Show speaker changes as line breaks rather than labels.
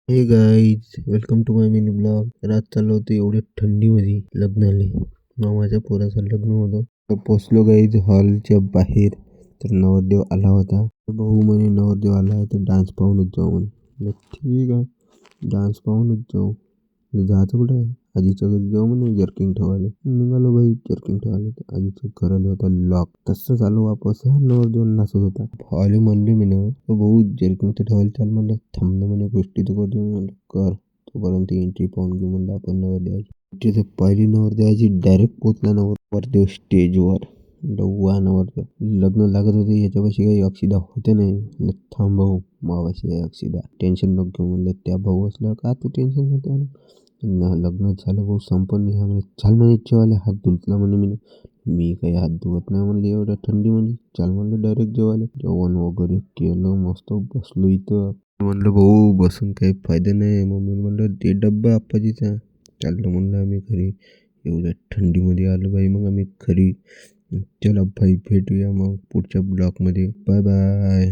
हे guys welcome to my mini blog. रात चाललं होतं एवढ्या थंडीमध्ये लग्नाले. मामाच्या पोराचं लग्न होतं. तर पोचलो गाईज हॉलच्या बाहेर. तर नवरदेव आला होता. भाऊ म्हणे नवरदेव आला आहे तर डान्स पाहूनच जाऊ म्हणे. म्हणलं, ठीक आहे डान्स पाहूनच जाऊ. जायचं कुठं आहे? आजीच्या घरी जाऊ म्हणे जर्किंग ठेवायला. निघालो बाई जर्किंग ठेवायला. तर आजीच्या घराला होता लॉक. तसंच आलो वापस. नवरदेव नाचत होता. भावाले म्हणले मी ना भाऊ जर्किंग तर ठेवायला चाल म्हणलं. थांब ना म्हणे गोष्टी तर करू दे म्हणलं. कर तोपर्यंत एंट्री पाहून घेऊ म्हणलं आपण नवरदेवाची. तिथे पहिली नवरदेवाची डायरेक्ट पोचला नवरदेव स्टेजवर. वा नवरदेव लग्न लागत होते याच्यापाशी काही अक्षिदा होते नाही. म्हणलं, थांब भाऊ मावाशी आहे अक्षिदा टेन्शन नको घेऊ म्हणलं. त्या भाऊ असल्यावर का तू टेन्शन घेते लग्न झालं भाऊ संपन्न ह्या म्हणे. चाल म्हणे जेवायला हात धुतला म्हणे मी काही हात धुवत नाही म्हणलं एवढ्या थंडीमध्ये. चाल म्हणलं डायरेक्ट जेवायला. जेवण वगैरे केलं मस्त बसलो इथं. म्हणलं भाऊ बसून काही फायदा नाही. मम्मी म्हणलं ते डब्बा आप्पाजीचा. चाललं म्हणलं आम्ही घरी. एवढ्या थंडीमध्ये आलो बाई मग आम्ही घरी. चला भाई भेटूया मग पुढच्या ब्लॉगमध्ये. Bye bye.